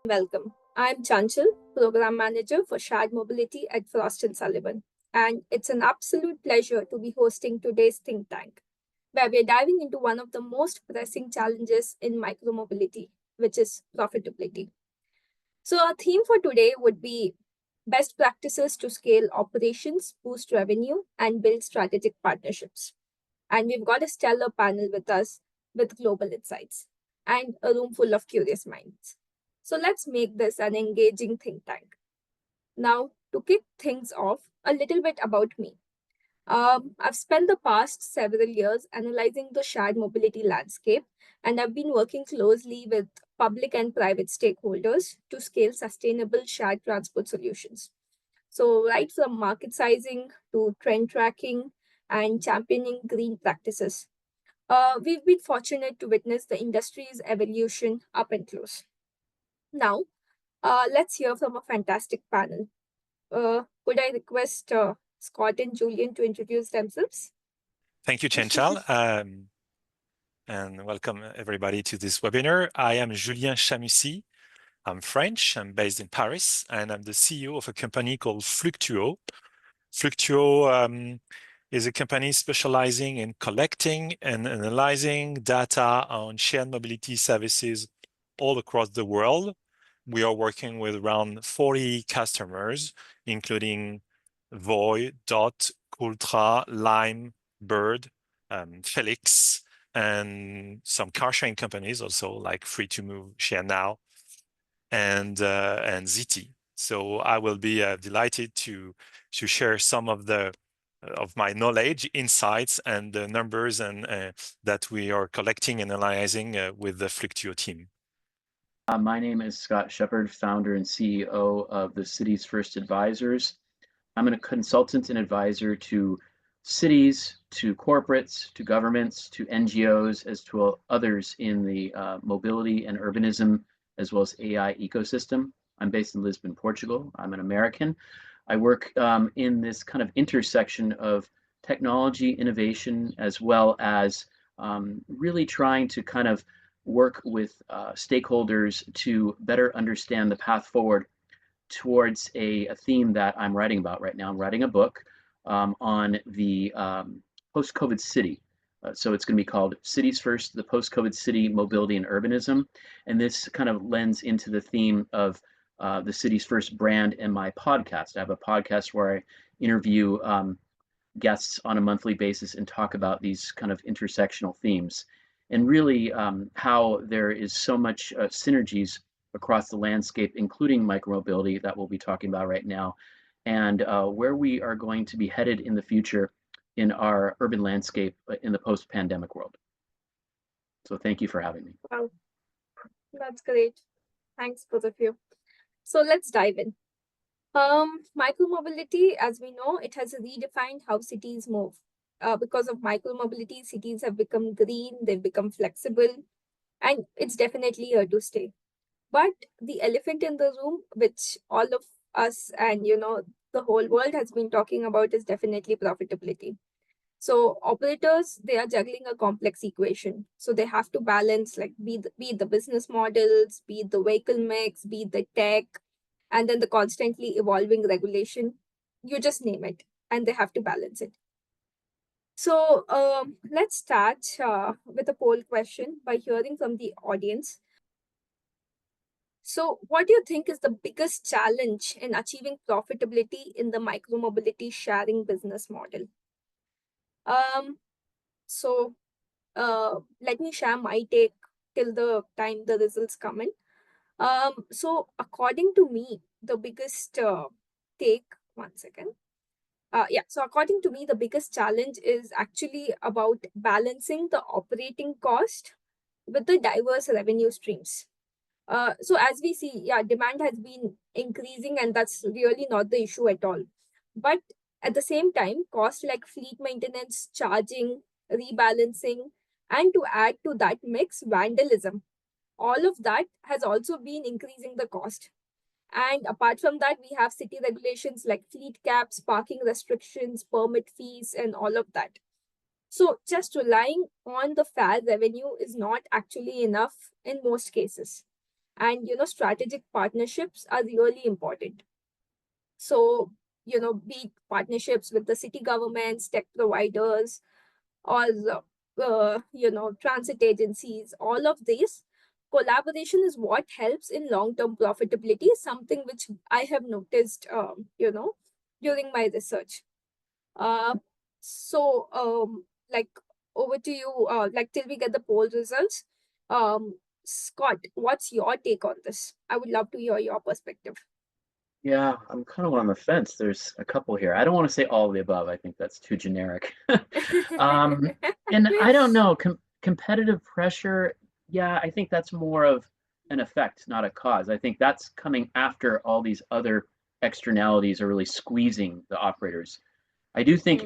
Welcome. I'm Chanchal, Program Manager for Shared Mobility at Frost Sullivan, and it's an absolute pleasure to be hosting today's think tank, where we're diving into one of the most pressing challenges in micromobility, which is profitability. So, our theme for today would be best practices to scale operations, boost revenue, and build strategic partnerships. And we've got a stellar panel with us with global insights and a room full of curious minds. So let's make this an engaging think tank. Now, to kick things off, a little bit about me. I've spent the past several years analyzing the shared mobility landscape, and I've been working closely with public and private stakeholders to scale sustainable shared transport solutions. So, right from market sizing to trend tracking and championing green practices, we've been fortunate to witness the industry's evolution up and close. Now, let's hear from a fantastic panel. Could I request Scott and Julian to introduce themselves? Thank you, Chanchal, and welcome everybody to this webinar. I am Julien Chamussy. I'm French, I'm based in Paris, and I'm the CEO of a company called Fluctuo. Fluctuo is a company specializing in collecting and analyzing data on shared mobility services all across the world. We are working with around 40 customers, including Voi, Dot, Cooltra, Lime, Bird, Felix, and some car sharing companies also like Free2Move, Share Now, and ZT. So I will be delighted to share some of my knowledge, insights, and the numbers that we are collecting and analyzing with the Fluctuo team. My name is Scott Shepard, founder and CEO of the Cities First Advisors. I'm a consultant and advisor to cities, to corporates, to governments, to NGOs, as to others in the mobility and urbanism, as well as AI ecosystem. I'm based in Lisbon, Portugal. I'm an American. I work in this kind of intersection of technology, innovation, as well as really trying to kind of work with stakeholders to better understand the path forward towards a theme that I'm writing about right now. I'm writing a book on the post-COVID city. So it's going to be called Cities First, the Post-COVID City, Mobility and Urbanism. And this kind of lends into the theme of the Cities First brand and my podcast. I have a podcast where I interview guests on a monthly basis and talk about these kind of intersectional themes. And really how there is so much synergies across the landscape, including micromobility that we'll be talking about right now, and where we are going to be headed in the future in our urban landscape in the post-pandemic world. So thank you for having me. Wow, that's great. Thanks, both of you. So let's dive in. Micromobility, as we know, it has redefined how cities move. Because of micromobility, cities have become green, they've become flexible, and it's definitely here to stay. But the elephant in the room, which all of us and the whole world has been talking about, is definitely profitability. So operators, they are juggling a complex equation. So they have to balance, like, be it the business models, be it the vehicle mix, be it the tech, and then the constantly evolving regulation. You just name it, and they have to balance it. So let's start with a poll question by hearing from the audience. So what do you think is the biggest challenge in achieving profitability in the micromobility sharing business model? So let me share my take till the time the results come in. So according to me, the biggest so according to me, the biggest challenge is actually about balancing the operating cost with the diverse revenue streams. So as we see, demand has been increasing, and that's really not the issue at all. But at the same time, costs like fleet maintenance, charging, rebalancing, and to add to that mix, vandalism, all of that has also been increasing the cost. And apart from that, we have city regulations like fleet caps, parking restrictions, permit fees, and all of that. So just relying on the fare revenue is not actually enough in most cases. And, strategic partnerships are really important. So, be it partnerships with the city governments, tech providers, or transit agencies, all of these collaboration is what helps in long-term profitability, something which I have noticed during my research. Like, over to you, like, till we get the poll results. Scott, what's your take on this? I would love to hear your perspective. Yeah, I'm kind of on the fence. There's a couple here. I don't want to say all of the above. I think that's too generic. And I don't know, competitive pressure, yeah, I think that's more of an effect, not a cause. I think that's coming after all these other externalities are really squeezing the operators. I do think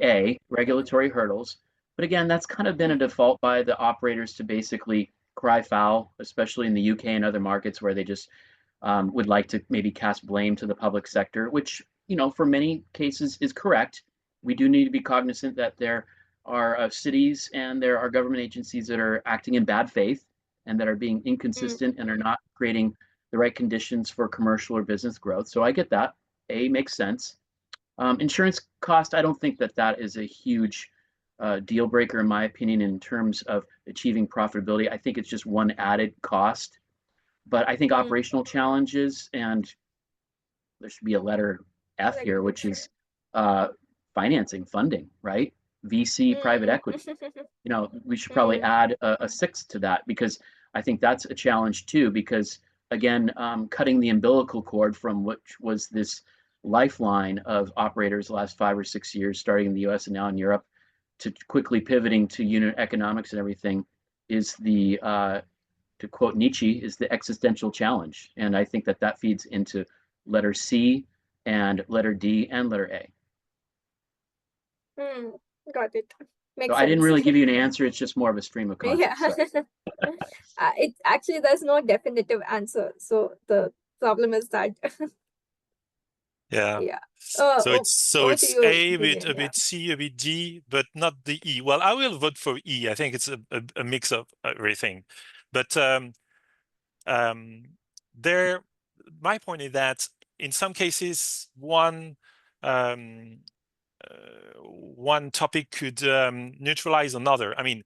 regulatory hurdles, but again, that's kind of been a default by the operators to basically cry foul, especially in the UK and other markets where they just would like to maybe cast blame to the public sector, which, for many cases is correct. We do need to be cognizant that there are cities and there are government agencies that are acting in bad faith and that are being inconsistent and are not creating the right conditions for commercial or business growth. So I get that. Makes sense. Insurance cost, I don't think that is a huge deal breaker, in my opinion, in terms of achieving profitability. I think it's just one added cost. But I think operational challenges, and there should be a letter F here, which is financing, funding, right? VC, private equity. We should probably add a sixth to that, because I think that's a challenge too, because again, cutting the umbilical cord from which was this lifeline of operators the last 5 or 6 years, starting in the US and now in Europe, to quickly pivoting to unit economics and everything is to quote Nietzsche, is the existential challenge. And I think that feeds into letter C and letter D and letter A. Got it. Makes So sense. I didn't really give you an answer. It's just more of a stream of Yeah. consciousness. It actually, there's no definitive answer. So the problem is that. Yeah. Yeah. So Over to it's you, A, Julian. a bit C, a bit D, but not the E. Well, I will vote for E. I think it's a mix of everything. But there, my point is that in some cases, one topic could neutralize another. I mean,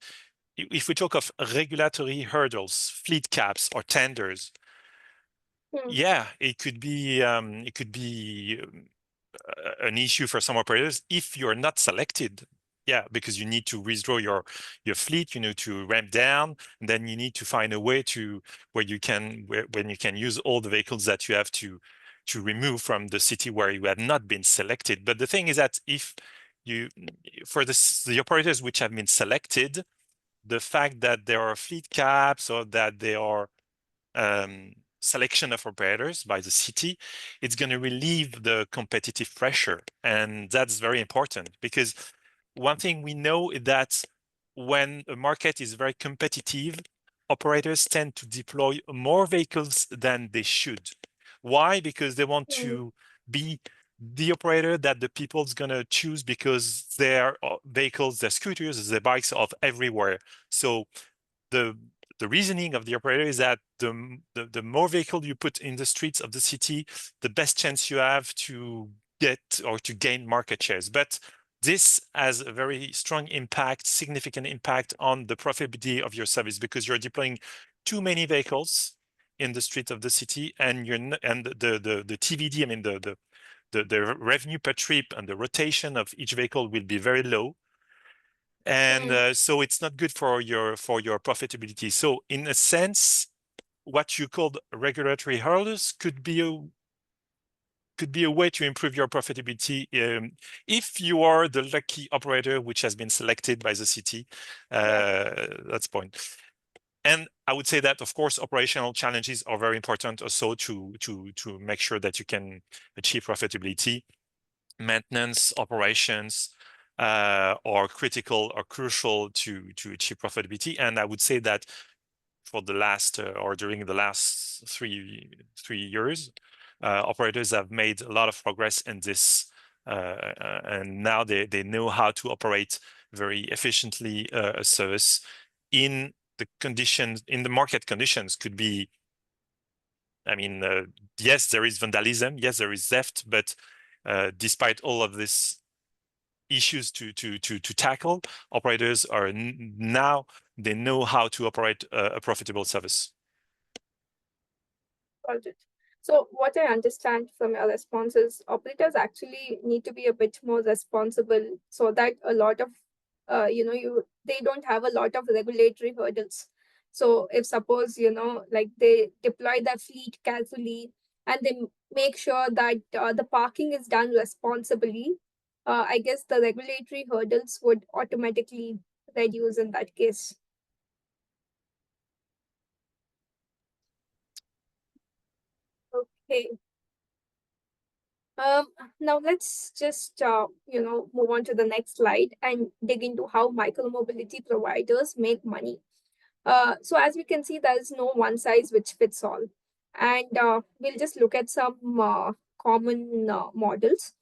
if we talk of regulatory hurdles, fleet caps, or tenders, yeah, it could be an issue for some operators if you're not selected. Yeah, because you need to withdraw your fleet, you need to ramp down, and then you need to find a way to when you can use all the vehicles that you have to remove from the city where you have not been selected. But the thing is that if you for the operators which have been selected, the fact that there are fleet caps or that there are selection of operators by the city, it's going to relieve the competitive pressure. And that's very important, because one thing we know is that when a market is very competitive, operators tend to deploy more vehicles than they should. Why? Because they want to be the operator that the people's going to choose, because their vehicles, their scooters, their bikes are everywhere. So the reasoning of the operator is that the more vehicle you put in the streets of the city, the best chance you have to get or to gain market shares. But this has a very strong impact, significant impact on the profitability of your service, because you're deploying too many vehicles in the street of the city, and the TVD, I mean the revenue per trip and the rotation of each vehicle will be very low. And so it's not good for your profitability. So in a sense, what you called regulatory hurdles could be a way to improve your profitability if you are the lucky operator which has been selected by the city. That's point. And I would say that, of course, operational challenges are very important also to make sure that you can achieve profitability. Maintenance, operations are critical or crucial to achieve profitability. And I would say that for the last or during the last three years, operators have made a lot of progress in this, and now they know how to operate very efficiently a service in the conditions, in the market conditions. Could be, I mean, yes, there is vandalism, yes, there is theft, but despite all of this issues to tackle, operators are now, they know how to operate a profitable service. Got it. So what I understand from your response is operators actually need to be a bit more responsible so that a lot of, they don't have a lot of regulatory hurdles. So if suppose, like they deploy their fleet carefully and they make sure that the parking is done responsibly, I guess the regulatory hurdles would automatically reduce in that case. Okay. Now let's just move on to the next slide and dig into how micromobility providers make money. So as we can see, there is no one size which fits all, and we'll just look at some common models.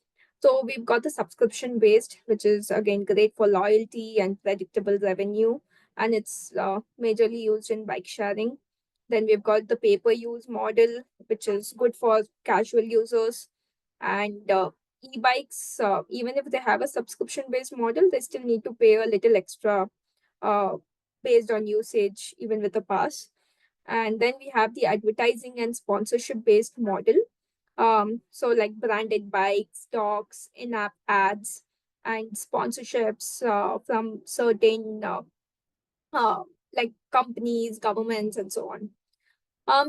So we've got the subscription based, which is again great for loyalty and predictable revenue, and it's majorly used in bike sharing. Then we've got the pay-per-use model, which is good for casual users. And e-bikes, even if they have a subscription-based model, they still need to pay a little extra uh, based on usage, even with a pass. And then we have the advertising and sponsorship-based model. So like branded bikes, stocks, in-app ads, and sponsorships from certain uh, like companies, governments, and so on.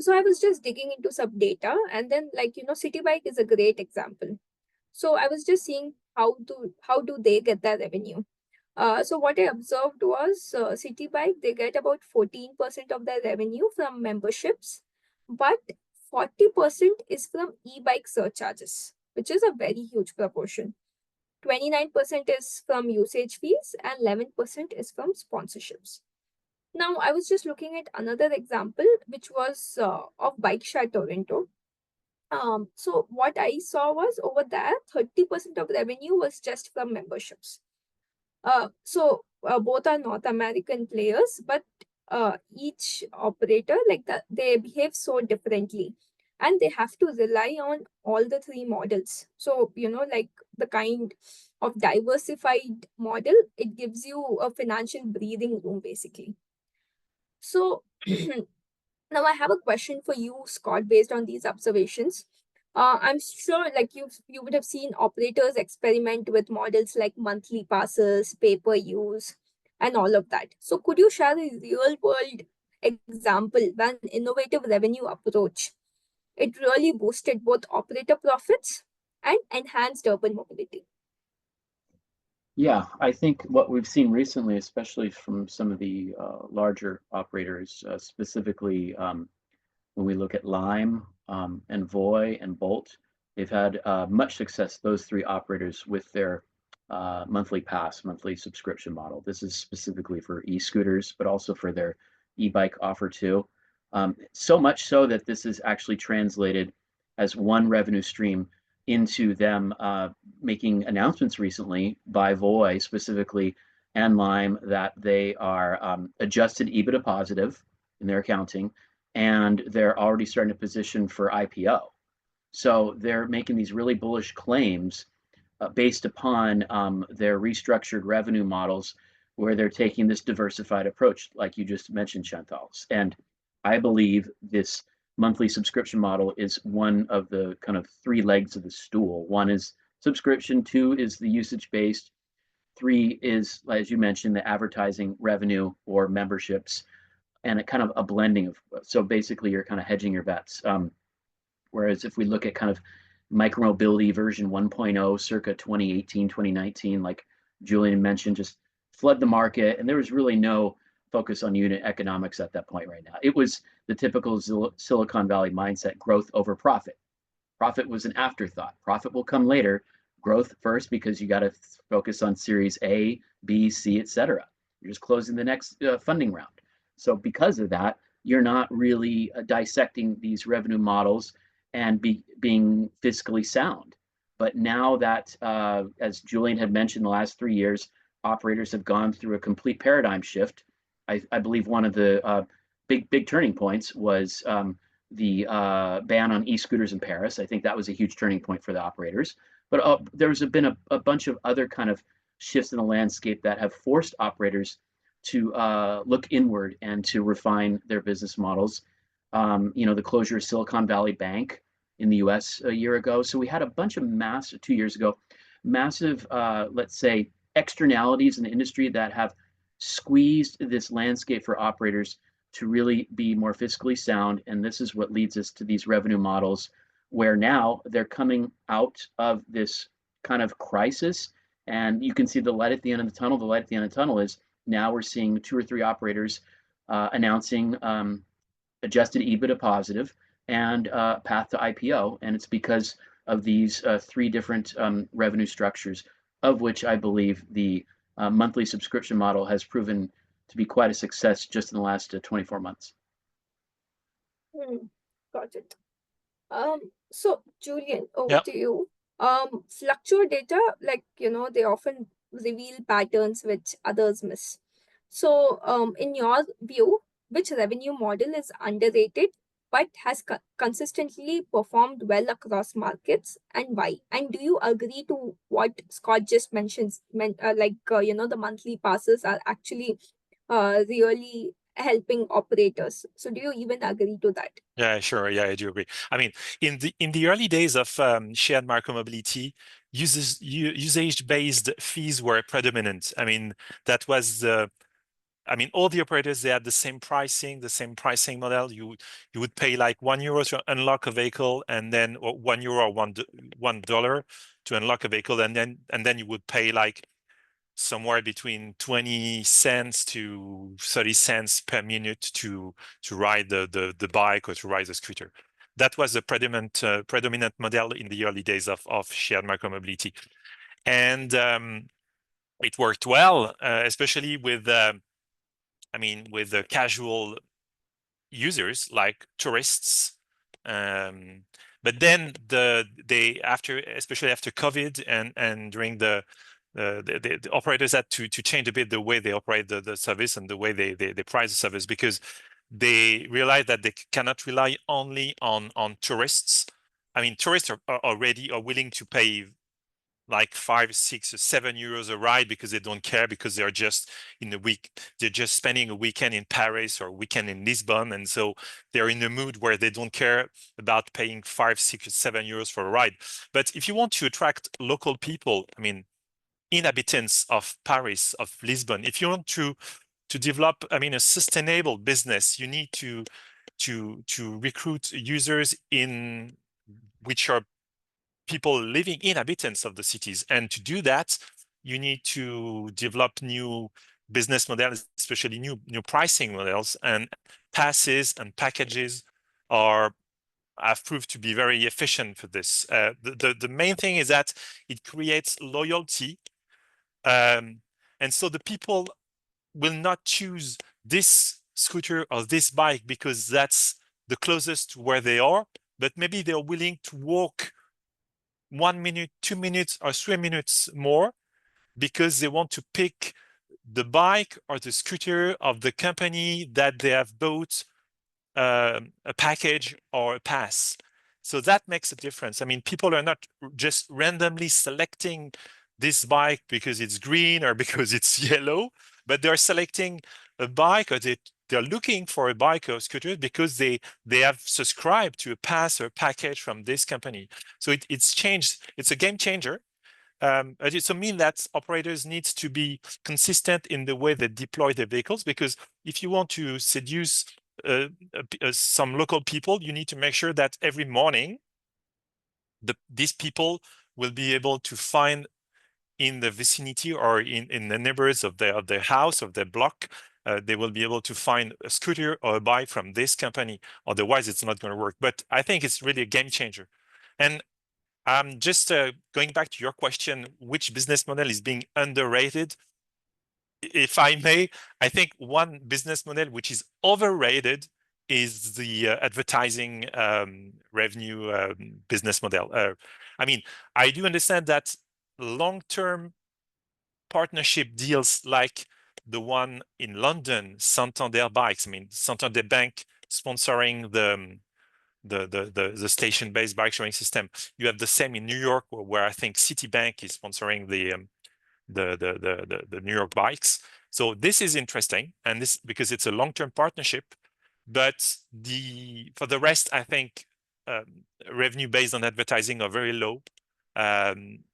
So I was just digging into some data, and then City Bike is a great example. So I was just seeing how do they get their revenue. So what I observed was City Bike, they get about 14% of their revenue from memberships, but 40% is from e-bike surcharges, which is a very huge proportion. 29% is from usage fees and 11% is from sponsorships. Now, I was just looking at another example, which was of Bike Share Toronto. So what I saw was over there, 30% of revenue was just from memberships. So both are North American players, but each operator, like that, they behave so differently. And they have to rely on all the three models. So, like the kind of diversified model, it gives you a financial breathing room, basically. So now I have a question for you, Scott, based on these observations. I'm sure like you would have seen operators experiment with models like monthly passes, pay-per-use, and all of that. So could you share a real world example when innovative revenue approach, it really boosted both operator profits and enhanced urban mobility? Yeah, I think what we've seen recently, especially from some of the larger operators, specifically when we look at Lime and Voy and Bolt, they've had much success, those three operators, with their monthly pass, monthly subscription model. This is specifically for e-scooters, but also for their e-bike offer too. So much so that this is actually translated as one revenue stream into them making announcements recently by Voy specifically and Lime that they are adjusted EBITDA positive in their accounting, and they're already starting to position for IPO. So they're making these really bullish claims based upon their restructured revenue models, where they're taking this diversified approach, like you just mentioned, Chantal. And I believe this monthly subscription model is one of the kind of three legs of the stool. One is subscription, two is the usage-based, three is, as you mentioned, the advertising revenue or memberships, and a kind of a blending of, so basically you're kind of hedging your bets. Whereas if we look at kind of micromobility version 1.0 circa 2018, 2019, like Julian mentioned, just flood the market, and there was really no focus on unit economics at that point right now. It was the typical Silicon Valley mindset, growth over profit. Profit was an afterthought. Profit will come later, growth first, because you got to focus on series A, B, C, etc. You're just closing the next funding round. So because of that, you're not really dissecting these revenue models and being fiscally sound. But now that, as Julian had mentioned, the last 3 years, operators have gone through a complete paradigm shift. I believe one of the big turning points was the ban on e-scooters in Paris. I think that was a huge turning point for the operators. But there's been a bunch of other kind of shifts in the landscape that have forced operators to look inward and to refine their business models. The closure of Silicon Valley Bank in the US a year ago. So we had a bunch of 2 years ago, massive, let's say, externalities in the industry that have squeezed this landscape for operators to really be more fiscally sound. And this is what leads us to these revenue models where now they're coming out of this kind of crisis. And you can see the light at the end of the tunnel. The light at the end of the tunnel is now we're seeing 2 or 3 operators announcing adjusted EBITDA positive and path to IPO. And it's because of these 3 different revenue structures, of which I believe the monthly subscription model has proven to be quite a success just in the last 24 months. Got it. So Julian, over Yep. to you. Fluctuate data, like, they often reveal patterns which others miss. So, in your view, which revenue model is underrated but has consistently performed well across markets, and why? And do you agree to what Scott just mentions? The monthly passes are actually really helping operators. So, do you even agree to that? Yeah, sure. Yeah, I do agree. I mean, in the early days of shared micromobility, usage-based fees were predominant. I mean, that was all the operators, they had the same pricing model. You would pay like €1 to unlock a vehicle, and then or €1 or $1 to unlock a vehicle, and then you would pay like somewhere between 20 cents to 30 cents per minute to ride the bike or to ride the scooter. That was the predominant model in the early days of shared micromobility, and it worked well, especially with the casual users like tourists. But then especially after COVID and during the operators had to change a bit the way they operate the service and the way they price the service, because they realized that they cannot rely only on tourists. I mean, tourists are already willing to pay like 5, 6, or 7 euros a ride because they don't care, because they're just they're just spending a weekend in Paris or a weekend in Lisbon, and so they're in a mood where they don't care about paying 5, 6, or 7 euros for a ride. But if you want to attract local people, I mean, inhabitants of Paris, of Lisbon, if you want to develop, a sustainable business, you need to recruit users which are people living, inhabitants of the cities. And to do that, you need to develop new business models, especially new pricing models, and passes and packages have proved to be very efficient for this. The main thing is that it creates loyalty. And so the people will not choose this scooter or this bike because that's the closest to where they are, but maybe they're willing to walk 1 minute, 2 minutes, or 3 minutes more because they want to pick the bike or the scooter of the company that they have bought a package or a pass. So that makes a difference. I mean, people are not just randomly selecting this bike because it's green or because it's yellow, but they're selecting a bike, or they're looking for a bike or scooter because they have subscribed to a pass or package from this company. So it's changed. It's a game changer. It also means that operators need to be consistent in the way they deploy their vehicles, because if you want to seduce some local people, you need to make sure that every morning these people will be able to find in the vicinity or in the neighborhoods of their house, of their block, they will be able to find a scooter or a bike from this company. Otherwise, it's not going to work. But I think it's really a game changer. And just going back to your question, which business model is being underrated? If I may, I think one business model which is overrated is the advertising revenue business model. I mean, I do understand that long-term partnership deals like the one in London, Santander Bikes. I mean, Santander Bank sponsoring the station-based bike sharing system. You have the same in New York, where I think Citibank is sponsoring the New York bikes. So this is interesting, and this because it's a long-term partnership. But for the rest, I think revenue based on advertising are very low.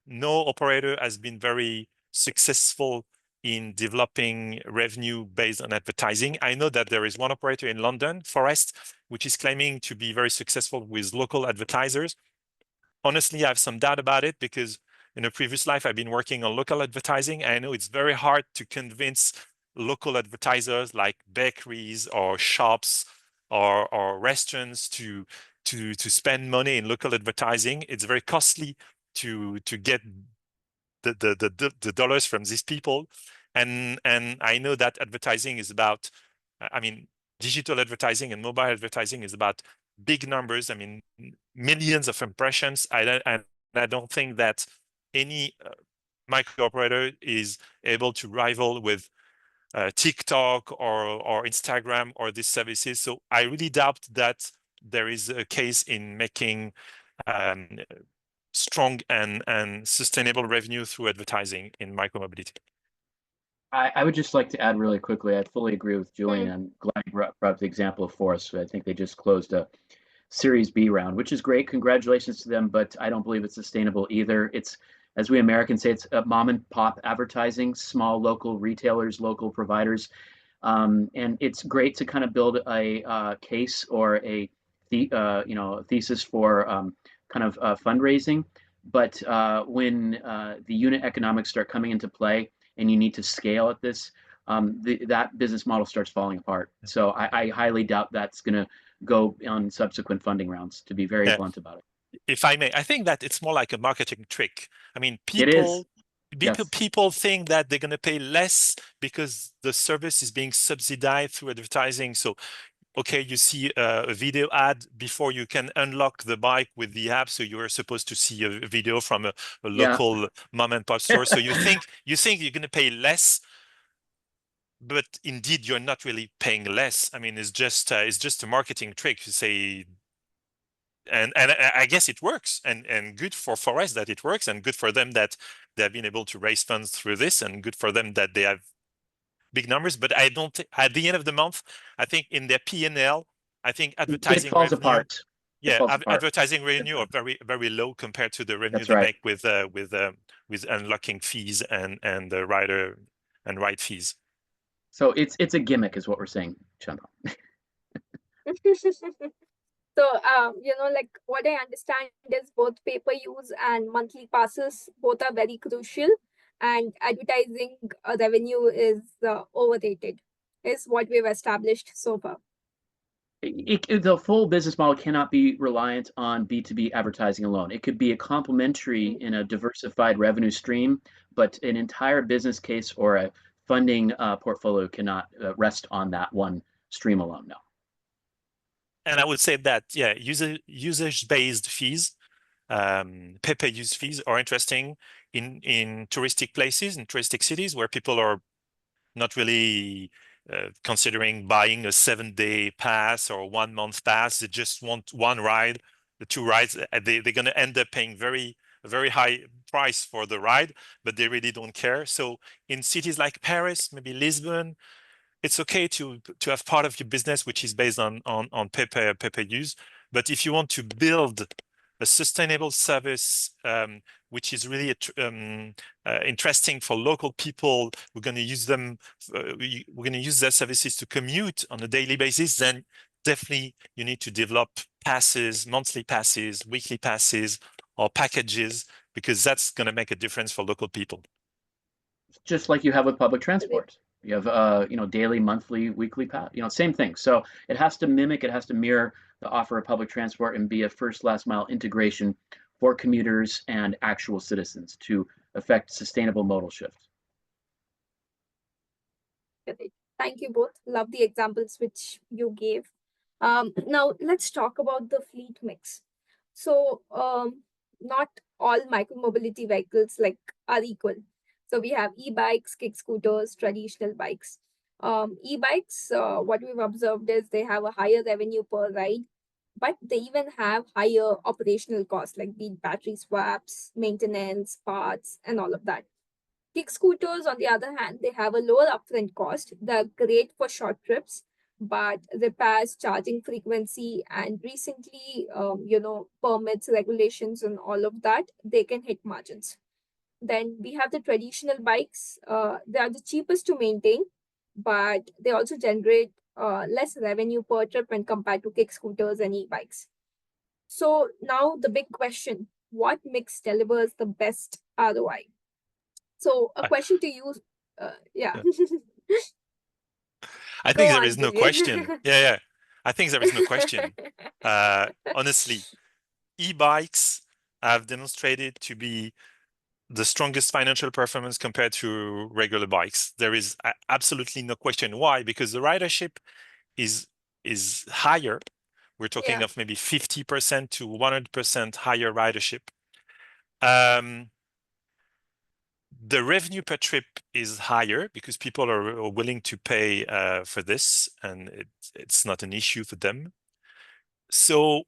No operator has been very successful in developing revenue based on advertising. I know that there is one operator in London, Forest, which is claiming to be very successful with local advertisers. Honestly, I have some doubt about it because in a previous life, I've been working on local advertising. I know it's very hard to convince local advertisers like bakeries or shops or restaurants to spend money in local advertising. It's very costly to get the dollars from these people. And I know that advertising is about, I mean, digital advertising and mobile advertising is about big numbers. I mean, millions of impressions. I don't think that any micro operator is able to rival with TikTok or Instagram or these services. So I really doubt that there is a case in making strong and sustainable revenue through advertising in micromobility. I would just like to add really quickly, I fully agree with Julian. I'm glad you brought up the example of Forest. I think they just closed a Series B round, which is great. Congratulations to them, but I don't believe it's sustainable either. It's, as we Americans say, it's mom and pop advertising, small local retailers, local providers. And it's great to kind of build a case or a thesis for kind of fundraising. But when the unit economics start coming into play and you need to scale at this, that business model starts falling apart. So I highly doubt that's going to go on subsequent funding rounds, to be very blunt about it. If I may, I think that it's more like a marketing trick. I mean, It is. Yes. people think that they're going to pay less because the service is being subsidized through advertising. So, okay, you see a video ad before you can unlock the bike with the app. So you're supposed to see a video from a local mom and pop store. So you think you're going to pay less, but indeed you're not really paying less. I mean, it's just a marketing trick to say. And I guess it works, and good for Forest that it works, and good for them that they have been able to raise funds through this, and good for them that they have big numbers. But I don't think at the end of the month, I think in their P&L, I think advertising it falls revenue, apart. advertising revenue are very, very low compared to the revenue That's they right. make with unlocking fees and the rider and ride fees. So it's a gimmick, is what we're saying, Chantal. So, like what I understand is both pay-per-use and monthly passes, both are very crucial, and advertising revenue is overrated, is what we've established so far. The full business model cannot be reliant on B2B advertising alone. It could be a complementary in a diversified revenue stream, but an entire business case or a funding portfolio cannot rest on that one stream alone. No. And I would say that, yeah, usage-based fees, pay-per-use fees are interesting in touristic places, in touristic cities where people are not really considering buying a 7-day pass or 1-month pass. They just want one ride, the 2 rides. They're going to end up paying a very high price for the ride, but they really don't care. So in cities like Paris, maybe Lisbon, it's okay to have part of your business which is based on pay-per-use. But if you want to build a sustainable service which is really interesting for local people, we're going to use them. We're going to use their services to commute on a daily basis. Then definitely you need to develop passes, monthly passes, weekly passes, or packages, because that's going to make a difference for local people. Just like you have with public transport. You have, daily, monthly, weekly pass, same thing. So it has to mimic, it has to mirror the offer of public transport and be a first last mile integration for commuters and actual citizens to affect sustainable modal shift. Thank you both. Love the examples which you gave. Now let's talk about the fleet mix. So not all micromobility vehicles are equal. So we have e-bikes, kick scooters, traditional bikes. E-bikes, what we've observed is they have a higher revenue per ride, but they even have higher operational costs, like the battery swaps, maintenance, parts, and all of that. Kick scooters, on the other hand, they have a lower upfront cost. They're great for short trips, but repairs, charging frequency, and recently, permits, regulations, and all of that, they can hit margins. Then we have the traditional bikes. They are the cheapest to maintain, but they also generate less revenue per trip when compared to kick scooters and e-bikes. So now the big question, what mix delivers the best ROI? So a question to you, yeah. I Go think there on, is no Julian. question. Yeah. I think there is no question. Honestly, e-bikes have demonstrated to be the strongest financial performance compared to regular bikes. There is absolutely no question. Why? Because the ridership is higher. We're talking Yeah. of maybe 50% to 100% higher ridership. The revenue per trip is higher because people are willing to pay for this, and it's not an issue for them. So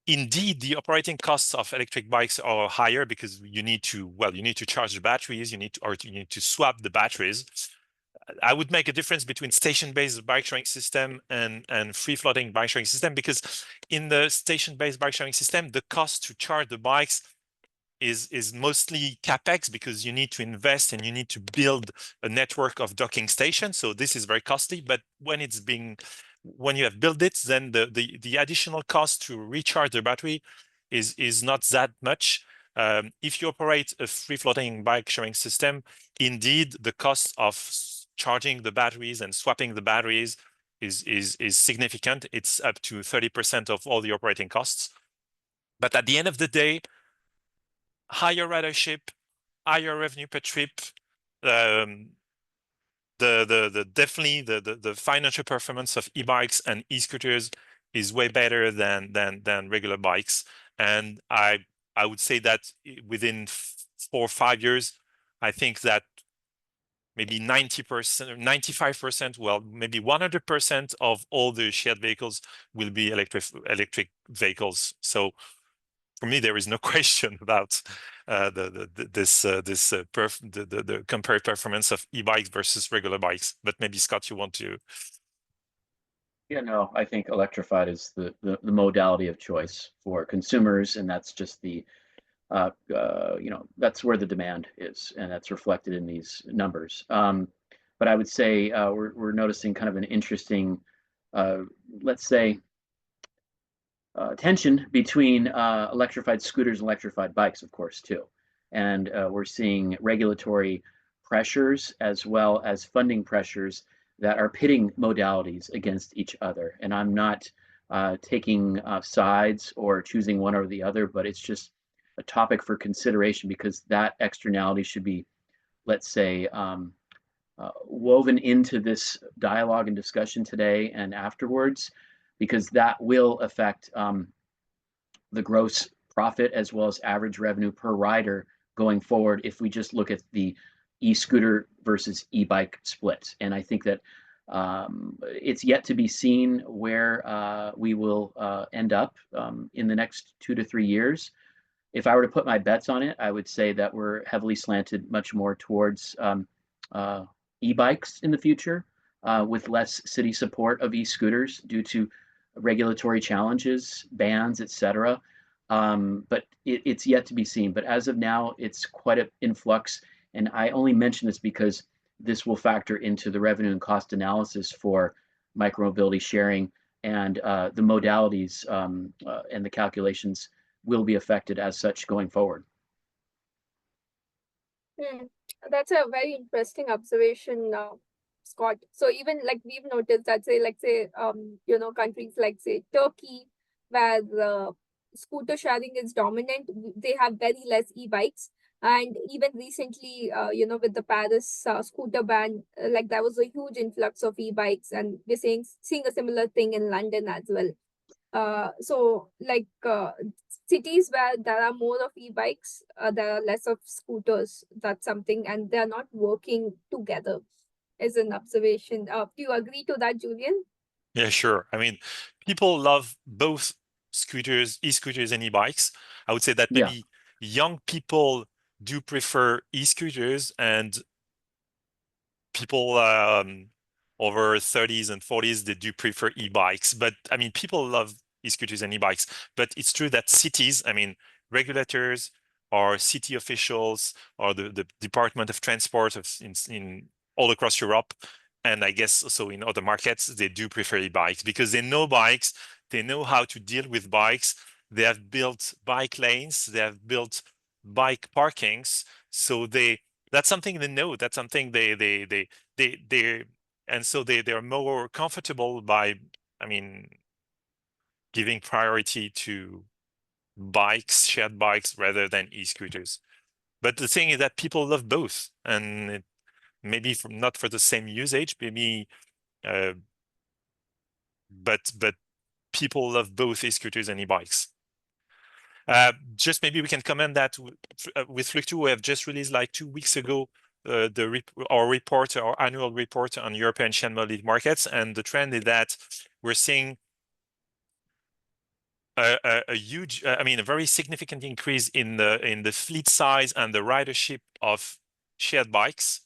indeed, the operating costs of electric bikes are higher because you need to charge the batteries, you need to swap the batteries. I would make a difference between station-based bike sharing system and free-floating bike sharing system, because in the station-based bike sharing system, the cost to charge the bikes is mostly capex, because you need to invest and you need to build a network of docking stations. So this is very costly. But when you have built it, then the additional cost to recharge the battery is not that much. If you operate a free-floating bike sharing system, indeed the cost of charging the batteries and swapping the batteries is significant. It's up to 30% of all the operating costs. But at the end of the day, higher ridership, higher revenue per trip, definitely the financial performance of e-bikes and e-scooters is way better than regular bikes. And I would say that within 4 or 5 years, I think that maybe 90%, 95%, well, maybe 100% of all the shared vehicles will be electric vehicles. So for me, there is no question about the compared performance of e-bikes versus regular bikes. But maybe Scott, you want to? Yeah, no, I think electrified is the modality of choice for consumers, and that's just that's where the demand is, and that's reflected in these numbers. But I would say we're noticing kind of an interesting, let's say, tension between electrified scooters and electrified bikes, of course, too. And we're seeing regulatory pressures as well as funding pressures that are pitting modalities against each other. And I'm not taking sides or choosing one or the other, but it's just a topic for consideration, because that externality should be, let's say, woven into this dialogue and discussion today and afterwards, because that will affect the gross profit as well as average revenue per rider going forward if we just look at the e-scooter versus e-bike split. And I think that it's yet to be seen where we will end up in the next 2 to 3 years. If I were to put my bets on it, I would say that we're heavily slanted much more towards e-bikes in the future, with less city support of e-scooters due to regulatory challenges, bans, etc. But it's yet to be seen. But as of now, it's quite an influx. And I only mention this because this will factor into the revenue and cost analysis for micromobility sharing, and the modalities and the calculations will be affected as such going forward. That's a very interesting observation, Scott. So even like we've noticed that, say, countries like, say, Turkey, where scooter sharing is dominant, they have very less e-bikes. And even recently, with the Paris scooter ban, like there was a huge influx of e-bikes, and we're seeing a similar thing in London as well. So like cities where there are more of e-bikes, there are less of scooters. That's something, and they're not working together. Is an observation. Do you agree to that, Julian? Yeah, sure. I mean, people love both scooters, e-scooters and e-bikes. I would say that Yeah. maybe young people do prefer e-scooters, and people over 30s and 40s, they do prefer e-bikes. But I mean, people love e-scooters and e-bikes. But it's true that cities, I mean, regulators or city officials or the Department of Transport in all across Europe, and I guess also in other markets, they do prefer e-bikes because they know bikes, they know how to deal with bikes. They have built bike lanes, they have built bike parkings, so that's something they know. That's something they and so they're more comfortable by, I mean, giving priority to bikes, shared bikes, rather than e-scooters. But the thing is that people love both, and maybe not for the same usage, maybe, uh, but people love both e-scooters and e-bikes. Just maybe we can comment that with Fluctu, we have just released like 2 weeks ago our annual report on European shared mobility markets, and the trend is that we're seeing a huge, I mean, a very significant increase in the fleet size and the ridership of shared bikes.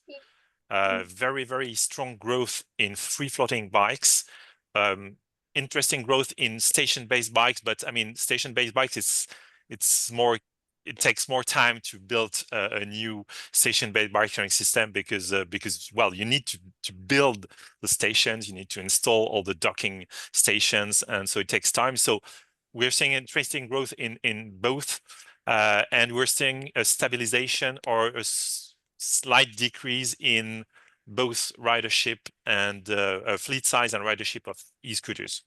Very, very strong growth in free-floating bikes. Interesting growth in station-based bikes, but I mean, station-based bikes, it takes more time to build a new station-based bike sharing system because well, you need to build the stations, you need to install all the docking stations, and so it takes time. So we're seeing interesting growth in both, and we're seeing a stabilization or a slight decrease in both ridership and fleet size and ridership of e-scooters.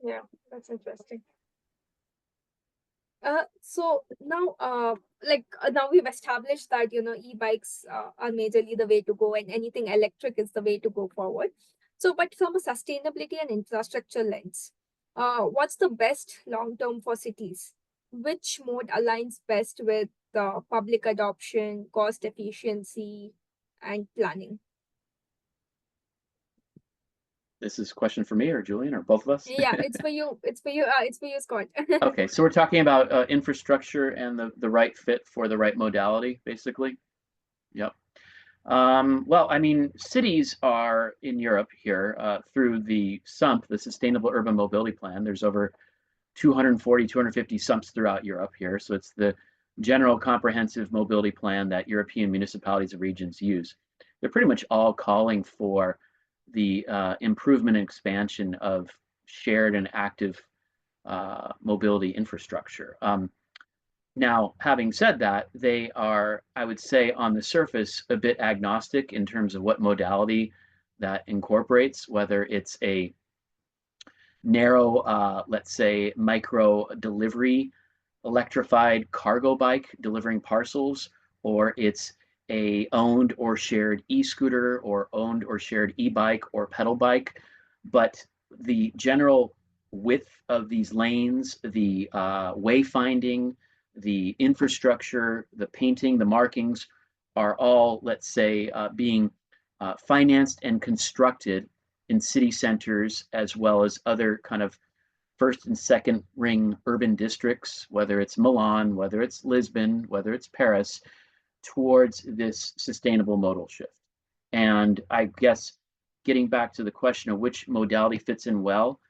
Yeah, that's interesting. So now, now we've established that e-bikes are majorly the way to go, and anything electric is the way to go forward. So, but from a sustainability and infrastructure lens, what's the best long term for cities? Which mode aligns best with public adoption, cost efficiency, and planning? This is a question for me or Julian or both of us? Yeah, it's for you. It's for you. It's for you, Scott. Okay, so we're talking about infrastructure and the right fit for the right modality, basically. Yep. Well, I mean, cities are in Europe here through the SUMP, the Sustainable Urban Mobility Plan. There's over 240, 250 SUMPs throughout Europe here. So it's the general comprehensive mobility plan that European municipalities and regions use. They're pretty much all calling for the improvement and expansion of shared and active mobility infrastructure. Now, having said that, they are, I would say, on the surface, a bit agnostic in terms of what modality that incorporates, whether it's a narrow, let's say, micro delivery electrified cargo bike delivering parcels, or it's a owned or shared e-scooter or owned or shared e-bike or pedal bike. But the general width of these lanes, the wayfinding, the infrastructure, the painting, the markings are all, let's say, being financed and constructed in city centers as well as other kind of first and second ring urban districts, whether it's Milan, whether it's Lisbon, whether it's Paris, towards this sustainable modal shift. And I guess getting back to the question of which modality fits in well,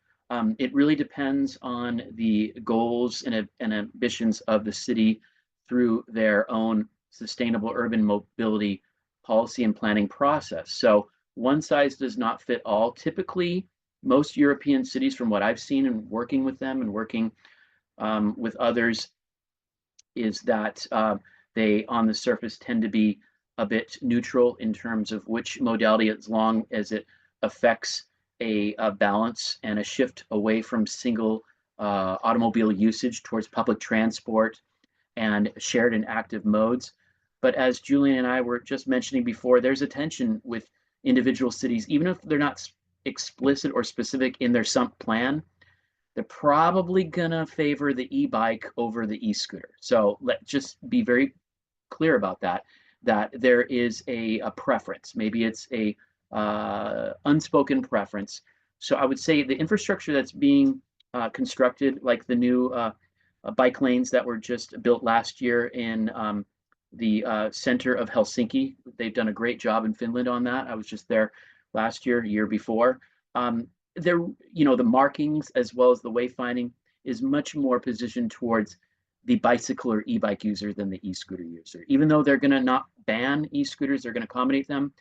it really depends on the goals and ambitions of the city through their own sustainable urban mobility policy and planning process. So one size does not fit all. Typically, most European cities, from what I've seen and working with them and working with others, is that they on the surface tend to be a bit neutral in terms of which modality, as long as it affects a balance and a shift away from single automobile usage towards public transport and shared and active modes. But as Julian and I were just mentioning before, there's a tension with individual cities, even if they're not explicit or specific in their SUMP plan. they're probably gonna favor the e-bike over the e-scooter. So let's just be very clear about that, that there is a preference. Maybe it's a unspoken preference. So I would say the infrastructure that's being constructed, like the new bike lanes that were just built last year in the center of Helsinki. They've done a great job in Finland on that. I was just there last year before. There, the markings as well as the wayfinding is much more positioned towards the bicycle or e-bike user than the e-scooter user. Even though they're going to not ban e-scooters, they're going to accommodate them.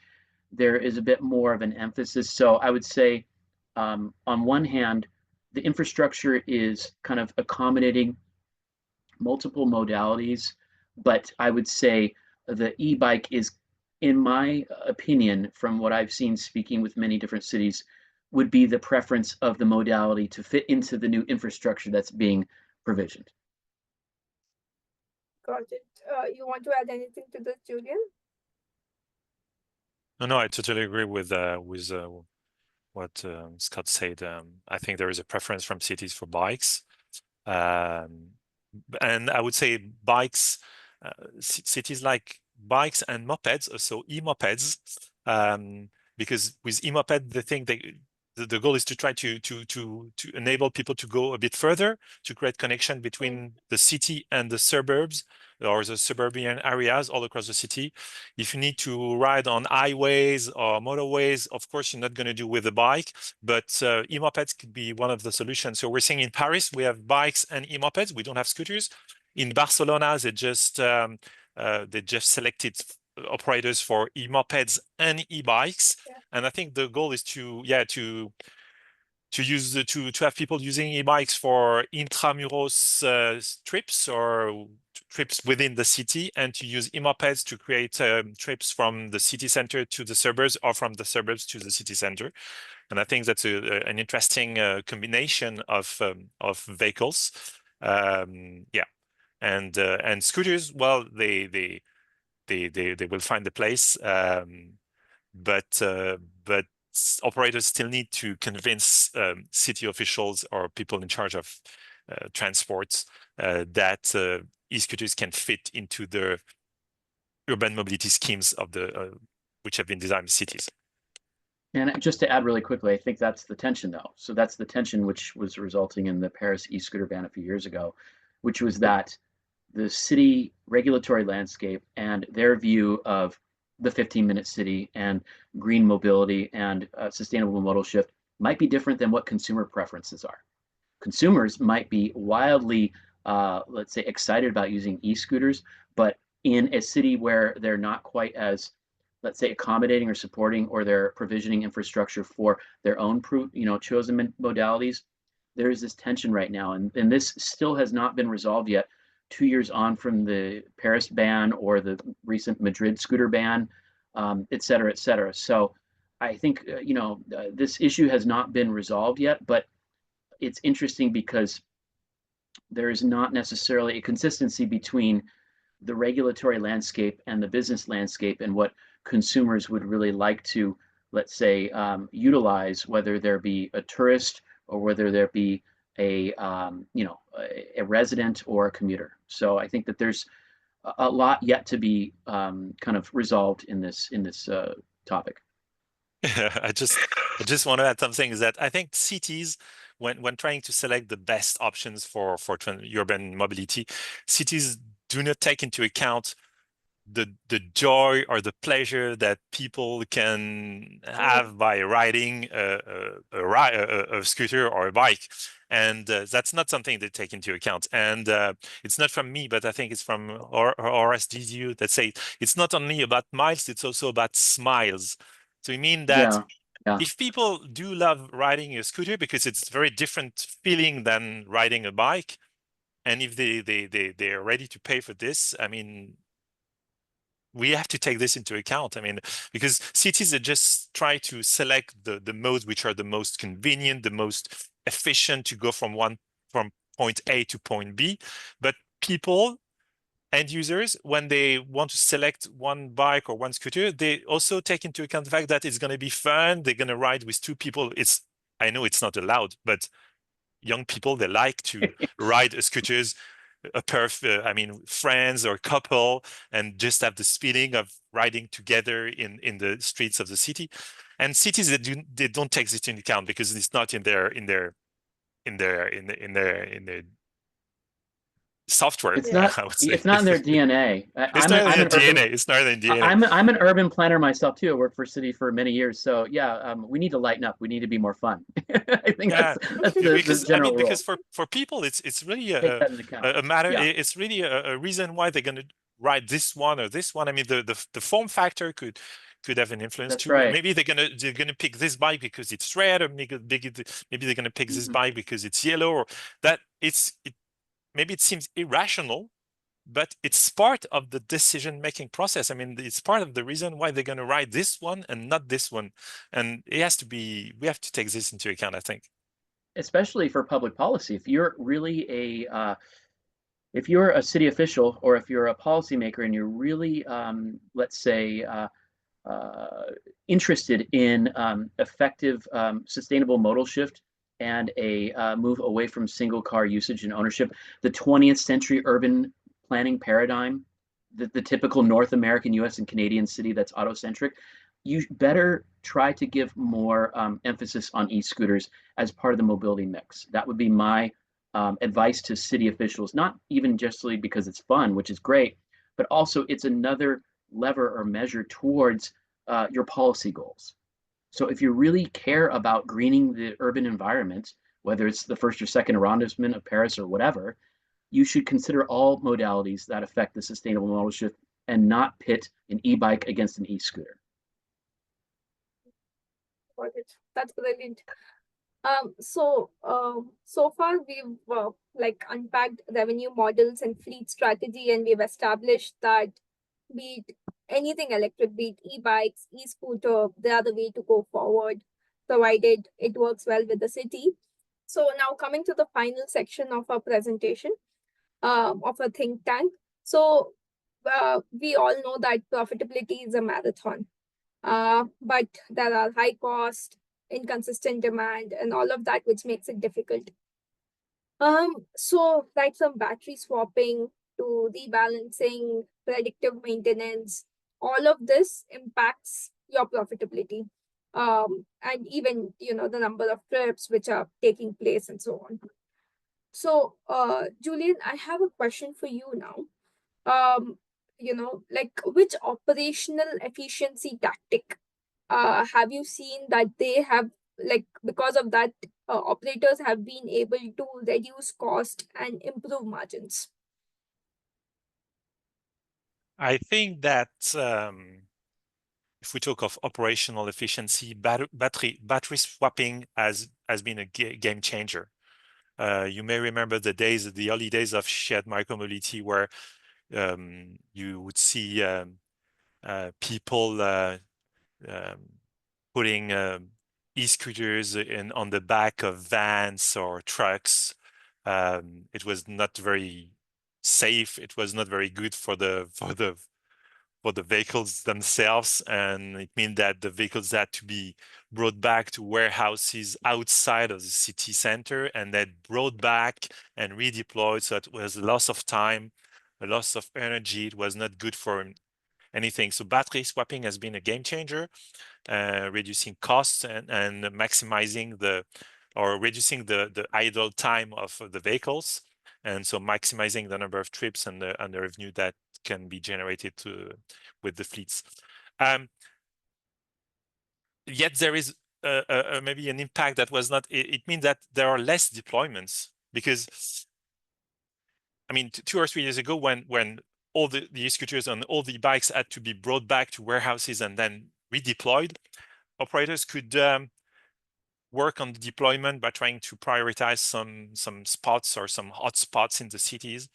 There is a bit more of an emphasis. So I would say, on one hand, the infrastructure is kind of accommodating multiple modalities, but I would say the e-bike is, in my opinion, from what I've seen speaking with many different cities, would be the preference of the modality to fit into the new infrastructure that's being provisioned. Got it. You want to add anything to this, Julian? No, I totally agree with what Scott said. I think there is a preference from cities for bikes, and I would say bikes, cities like bikes and mopeds, also e-mopeds, because with e-moped, the goal is to try to enable people to go a bit further, to create connection between the city and the suburbs or the suburban areas all across the city. If you need to ride on highways or motorways, of course, you're not going to do with a bike, but e-mopeds could be one of the solutions. So we're seeing in Paris, we have bikes and e-mopeds. We don't have scooters. In Barcelona, they just selected operators for e-mopeds and e-bikes, and I think the goal is to have people using e-bikes for intramuros trips or trips within the city, and to use e-mopeds to create trips from the city center to the suburbs or from the suburbs to the city center. And I think that's an interesting combination of vehicles. Yeah, and scooters, well, they will find a place, but operators still need to convince city officials or people in charge of transports that e-scooters can fit into the urban mobility schemes of the which have been designed in cities. And just to add really quickly, I think that's the tension, though. So that's the tension which was resulting in the Paris e-scooter ban a few years ago, which was that the city regulatory landscape and their view of the 15-minute city and green mobility and sustainable modal shift might be different than what consumer preferences are. Consumers might be wildly, let's say, excited about using e-scooters, but in a city where they're not quite as, let's say, accommodating or supporting, or they're provisioning infrastructure for their own chosen modalities, there is this tension right now, and this still has not been resolved yet. 2 years on from the Paris ban or the recent Madrid scooter ban, et cetera, et cetera. So I think, this issue has not been resolved yet, but it's interesting because there is not necessarily a consistency between the regulatory landscape and the business landscape and what consumers would really like to, let's say, utilize, whether there be a tourist or whether there be a resident or a commuter. So I think that there's a lot yet to be kind of resolved in this topic. I just want to add something, is that I think cities, when trying to select the best options for urban mobility, cities do not take into account the joy or the pleasure that people can have by riding a scooter or a bike, and that's not something they take into account. And it's not from me, but I think it's from RSDU that say it's not only about miles, it's also about smiles. So you mean that if people do love riding a scooter because it's very different feeling than riding a bike, and if they're ready to pay for this, I mean, we have to take this into account. I mean, because cities that just try to select the modes which are the most convenient, the most efficient to go from point A to point B, but people, end users, when they want to select one bike or one scooter, they also take into account the fact that it's going to be fun. They're going to ride with two people. I know it's not allowed, but young people, they like to ride scooters, a pair of, friends or couple, and just have this feeling of riding together in the streets of the city. And cities they don't take this into account because it's not in their software. It's Yeah. not. I would say It's not in their DNA. it's not in the DNA. It's not in the DNA. I'm an urban planner myself too. I worked for city for many years. So yeah, we need to lighten up. We need to be more fun. I think Yeah, that's because the general rule. because for people it's really Take that into account. a matter. Yeah. It's really a reason why they're going to write this one or this one. I mean, the form factor could have an influence That's too. right. Maybe they're gonna pick this bike because it's red, or maybe they're gonna pick this bike because it's yellow, or that maybe it seems irrational, but it's part of the decision-making process. I mean, it's part of the reason why they're going to write this one and not this one. And we have to take this into account, I think. Especially for public policy. If you're really if you're a city official or if you're a policymaker and you're really, let's say, interested in effective, sustainable modal shift and a move away from single car usage and ownership, the 20th century urban planning paradigm, the typical North American, US, and Canadian city that's auto-centric, you better try to give more emphasis on e-scooters as part of the mobility mix. That would be my advice to city officials, not even just because it's fun, which is great, but also it's another lever or measure towards your policy goals. So if you really care about greening the urban environment, whether it's the first or second arrondissement of Paris or whatever, you should consider all modalities that affect the sustainable modal shift and not pit an e-bike against an e-scooter. Got it. That's brilliant. So far we've unpacked revenue models and fleet strategy, and we've established that be it anything electric, be it e-bikes, e-scooter, they are the way to go forward, provided it works well with the city. So now coming to the final section of our presentation, of a think tank. So we all know that profitability is a marathon, but there are high cost, inconsistent demand, and all of that, which makes it difficult. So like from battery swapping to rebalancing, predictive maintenance, all of this impacts your profitability. And even the number of trips which are taking place and so on. So Julian, I have a question for you now. Which operational efficiency tactic have you seen that they have, because of that, operators have been able to reduce cost and improve margins? I think that if we talk of operational efficiency, battery swapping has been a game changer. You may remember the early days of shared micromobility, where you would see people putting e-scooters on the back of vans or trucks. It was not very safe. It was not very good for the vehicles themselves, and it means that the vehicles had to be brought back to warehouses outside of the city center and then brought back and redeployed. So it was a loss of time, a loss of energy. It was not good for anything. So battery swapping has been a game changer, reducing costs and maximizing reducing the idle time of the vehicles, and so maximizing the number of trips and the revenue that can be generated with the fleets. Yet there is maybe an impact that was not. It means that there are less deployments, because I mean 2 or 3 years ago, when all the e-scooters and all the bikes had to be brought back to warehouses and then redeployed, operators could work on the deployment by trying to prioritize some spots or some hot spots in the cities.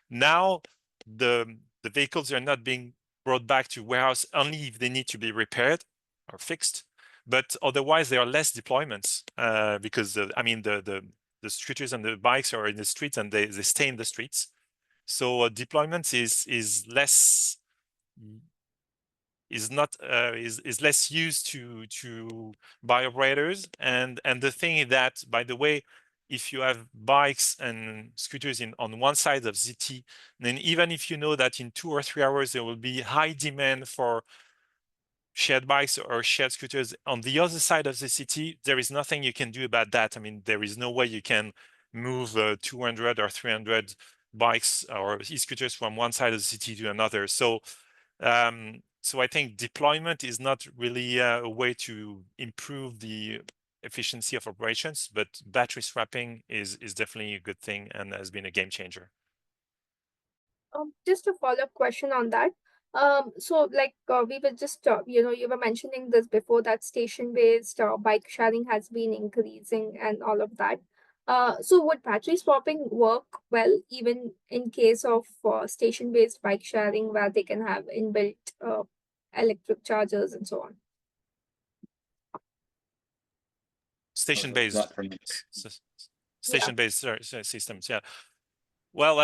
Now the vehicles are not being brought back to warehouse only if they need to be repaired or fixed, but otherwise there are less deployments because the scooters and the bikes are in the streets and they stay in the streets. So deployment is less is less used by operators, and the thing is that, by the way, if you have bikes and scooters on one side of the city, then even if you know that in 2 or 3 hours there will be high demand for shared bikes or shared scooters on the other side of the city, there is nothing you can do about that. I mean, there is no way you can move 200 or 300 bikes or e-scooters from one side of the city to another. So I think deployment is not really a way to improve the efficiency of operations, but battery swapping is definitely a good thing and has been a game changer. Just a follow-up question on that. So like we were just you were mentioning this before, that station-based bike sharing has been increasing and all of that. So would battery swapping work well even in case of station-based bike sharing where they can have inbuilt electric chargers and so on? Station-based Yeah. station-based systems, yeah. Well,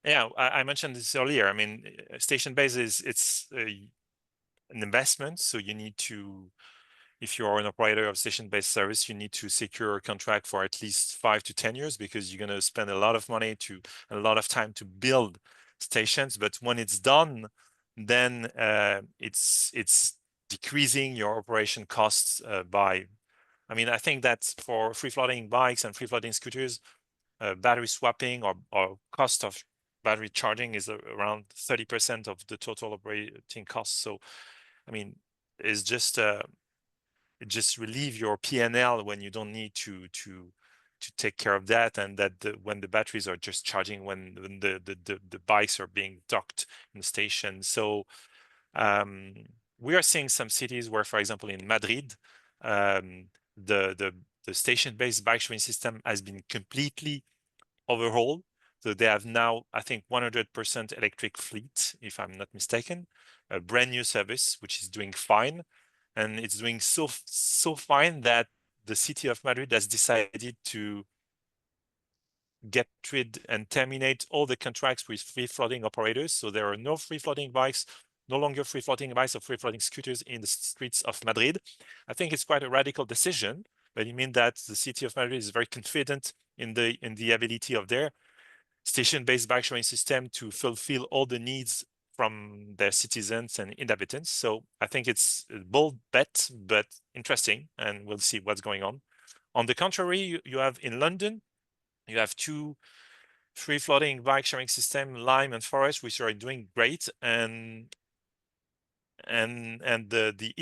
yeah, I mentioned this earlier. I mean, station-based it's an investment, so you need to, if you are an operator of station-based service, you need to secure a contract for at least 5 to 10 years because you're going to spend a lot of money a lot of time to build stations. But when it's done, then it's decreasing your operation costs by. I mean, I think that for free-floating bikes and free-floating scooters, battery swapping or cost of battery charging is around 30% of the total operating costs. So, I mean, it's just it just relieve your P&L when you don't need to take care of that, and that when the batteries are just charging when the bikes are being docked in the station. So we are seeing some cities where, for example, in Madrid, the station-based bike sharing system has been completely overhauled. So they have now, I think, 100% electric fleet, if I'm not mistaken, a brand new service, which is doing fine. And it's doing so fine that the city of Madrid has decided to get rid and terminate all the contracts with free-floating operators. So there are no free-floating bikes, no longer free-floating bikes or free-floating scooters in the streets of Madrid. I think it's quite a radical decision, but it means that the city of Madrid is very confident in the ability of their station-based bike sharing system to fulfill all the needs from their citizens and inhabitants. So I think it's a bold bet, but interesting, and we'll see what's going on. On the contrary, you have in London, you have 2 free-floating bike sharing system, Lime and Forest, which are doing great, and the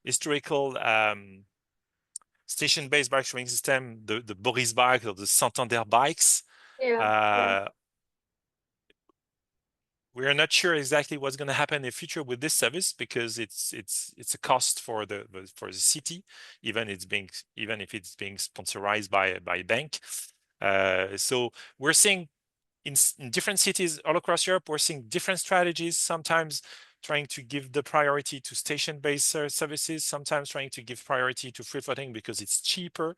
historical station-based bike sharing system, the Boris bike or the Santander bikes. Yeah. We are not sure exactly what's going to happen in the future with this service because it's a cost for the city, even if it's being sponsorized by a bank. So we're seeing in different cities all across Europe, we're seeing different strategies. Sometimes trying to give the priority to station-based services, sometimes trying to give priority to free-floating because it's cheaper.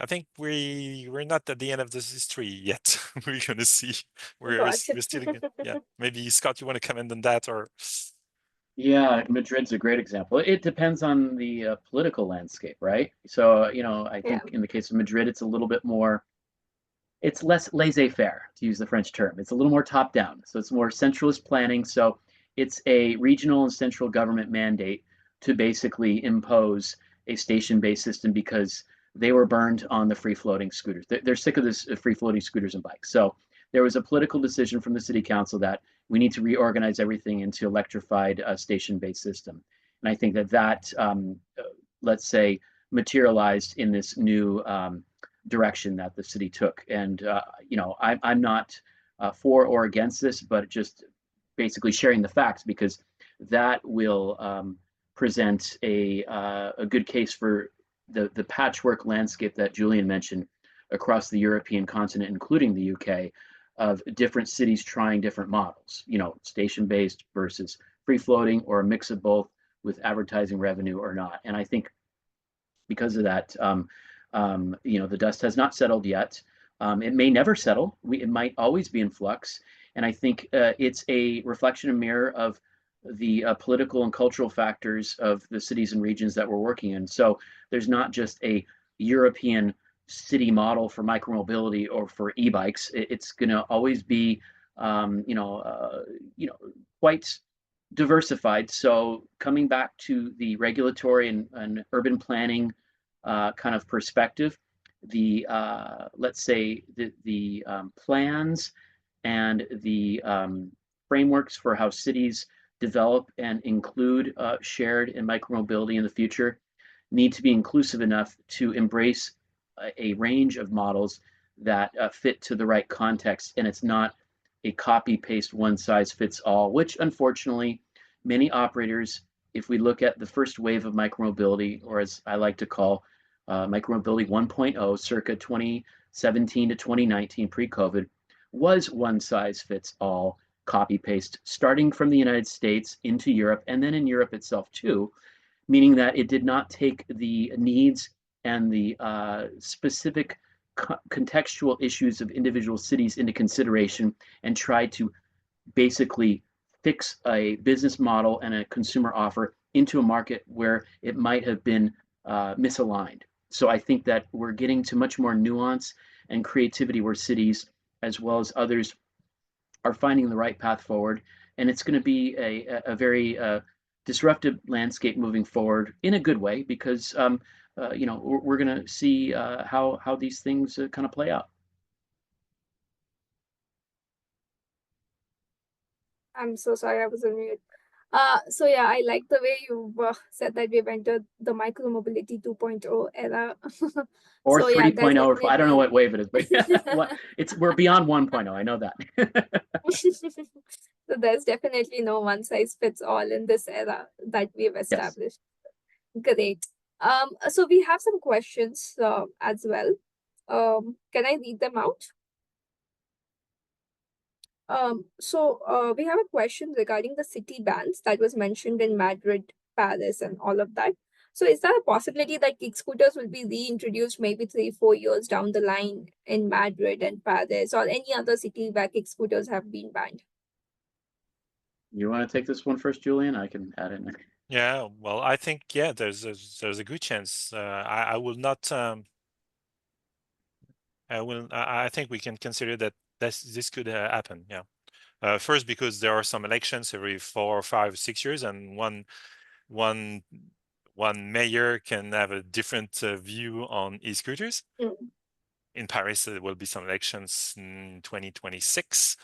I think we're not at the end of this history yet. We're gonna see. We're Gotcha. still yeah. Maybe Scott, you want to comment on that or? Yeah, Madrid's a great example. It depends on the political landscape, right? So, I Yeah. think in the case of Madrid, it's a little bit more, it's less laissez-faire, to use the French term. It's a little more top-down. So it's more centralist planning. So it's a regional and central government mandate to basically impose a station-based system because they were burned on the free-floating scooters. They're sick of this free-floating scooters and bikes. So there was a political decision from the city council that we need to reorganize everything into electrified station-based system. And I think that let's say, materialized in this new direction that the city took. And I'm not for or against this, but just basically sharing the facts because that will present a good case for the patchwork landscape that Julian mentioned across the European continent, including the UK, of different cities trying different models, station-based versus free-floating or a mix of both with advertising revenue or not. And I think because of that, the dust has not settled yet. It may never settle. It might always be in flux. And I think it's a reflection and mirror of the political and cultural factors of the cities and regions that we're working in. So there's not just a European city model for micromobility or for e-bikes. It's going to always be, quite diversified. So coming back to the regulatory and urban planning kind of perspective, the let's say the plans and the frameworks for how cities develop and include shared and micromobility in the future need to be inclusive enough to embrace a range of models that fit to the right context, and it's not a copy paste one size fits all, which unfortunately many operators, if we look at the first wave of micromobility, or as I like to call micromobility 1.0 circa 2017 to 2019 pre-COVID, was one size fits all copy paste starting from the United States into Europe and then in Europe itself too, meaning that it did not take the needs and the specific contextual issues of individual cities into consideration and try to basically fix a business model and a consumer offer into a market where it might have been misaligned. So I think that we're getting to much more nuance and creativity where cities, as well as others, are finding the right path forward. And it's going to be a very disruptive landscape moving forward in a good way, because we're going to see how these things kind of play out. I'm so sorry, I was on mute. So yeah, I like the way you said that we've entered the micromobility 2.0 era. Or So yeah, there's 3.0, or I don't know definitely what wave it is, but we're beyond 1.0. I know that. so there's definitely no one size fits all in this era that we've Yes. established. Great. So we have some questions as well. Can I read them out? We have a question regarding the city bans that was mentioned in Madrid, Paris, and all of that. So is there a possibility that kick scooters will be reintroduced maybe 3-4 years down the line in Madrid and Paris or any other city where kick scooters have been banned? You want to take this one first, Julian? I can add in. Yeah, well, I think there's a good chance. I will not. I think we can consider that this could happen. Yeah. First, because there are some elections every 4 or 5 6 years, and one mayor can have a different view on e-scooters. In Paris, there will be some elections in 2026,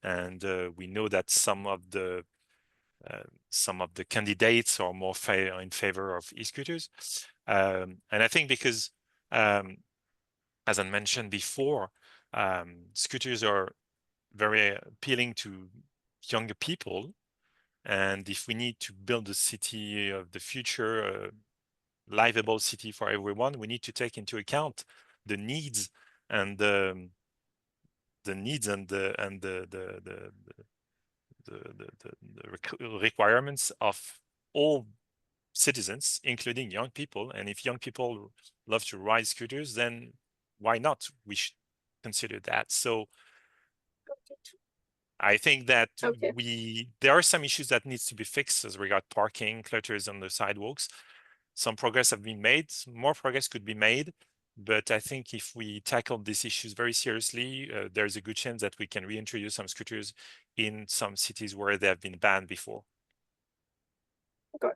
and we know that some of the candidates are more in favor of e-scooters, and I think because, as I mentioned before, scooters are very appealing to younger people, and if we need to build a city of the future, a livable city for everyone, we need to take into account the needs and the requirements of all citizens, including young people. And if young people love to ride scooters, then why not? We should consider that. So I think that there are some issues that needs to be fixed as regard parking, clutters on the sidewalks. Some progress have been made. More progress could be made. But I think if we tackle these issues very seriously, there's a good chance that we can reintroduce some scooters in some cities where they have been banned before.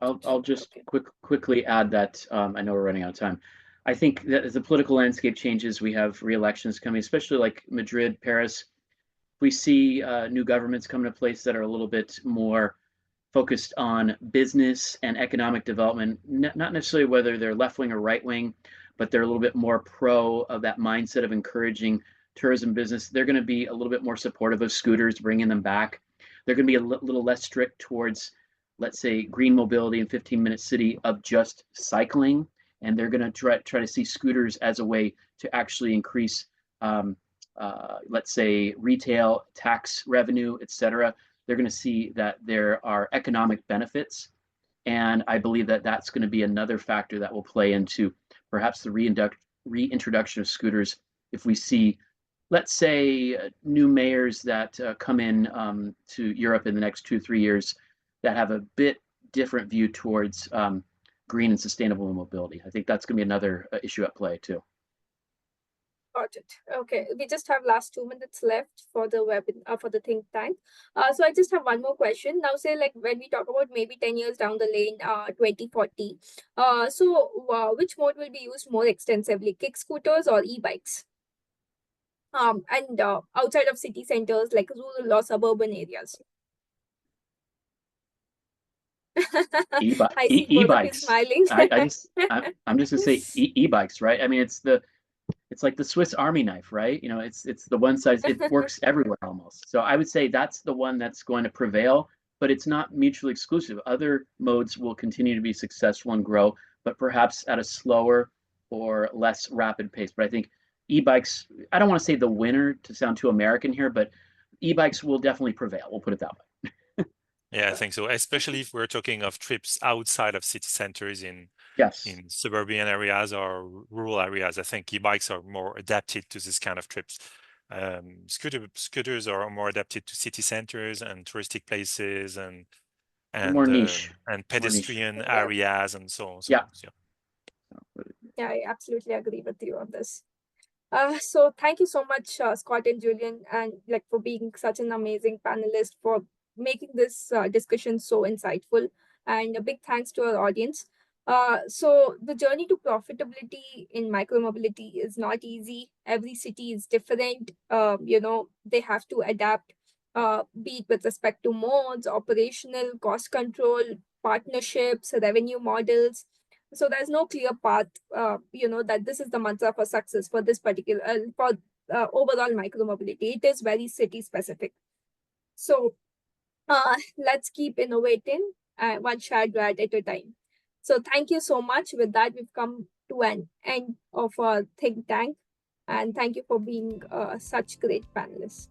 I'll just quickly add that I know we're running out of time. I think that as the political landscape changes, we have re-elections coming, especially like Madrid, Paris. We see new governments come into place that are a little bit more focused on business and economic development, not necessarily whether they're left-wing or right-wing, but they're a little bit more pro of that mindset of encouraging tourism business. They're going to be a little bit more supportive of scooters, bringing them back. They're going to be a little less strict towards, let's say, green mobility and 15-minute city of just cycling. And they're going to try to see scooters as a way to actually increase, let's say, retail, tax revenue, et cetera. They're going to see that there are economic benefits. And I believe that that's going to be another factor that will play into perhaps the reintroduction of scooters. If we see, let's say, new mayors that come in to Europe in the next 2-3 years that have a bit different view towards green and sustainable mobility. I think that's going to be another issue at play too. Got it. Okay, we just have last 2 minutes left for the for the think tank. So I just have one more question. Now, say like when we talk about maybe 10 years down the lane, 2040. Which mode will be used more extensively, kick scooters or e-bikes? And outside of city centers, like rural or suburban areas. I see both of you E-bikes. smiling. I'm just gonna say e-bikes, right? I mean, it's like the Swiss Army knife, right? You know, it's the one size, it works everywhere almost. So I would say that's the one that's going to prevail, but it's not mutually exclusive. Other modes will continue to be successful and grow, but perhaps at a slower or less rapid pace. But I think e-bikes, I don't want to say the winner to sound too American here, but e-bikes will definitely prevail. We'll put it that way. Yeah, I think so. Especially if we're talking of trips outside of city centers in suburban areas or rural areas. I think e-bikes are more adapted to this kind of trips. Scooters are more adapted to city centers and touristic places and more niche and pedestrian Yeah. areas and so on. Yeah. I absolutely agree with you on this. So thank you so much, Scott and Julian, and like for being such an amazing panelist, for making this discussion so insightful, and a big thanks to our audience. So the journey to profitability in micromobility is not easy. Every city is different. They have to adapt, be it with respect to modes, operational, cost control, partnerships, revenue models. So there's no clear path, that this is the mantra for success for this particular, for overall micromobility. It is very city specific. So let's keep innovating one shared ride at a time. So thank you so much. With that, we've come to an end of our think tank. And thank you for being such great panelists.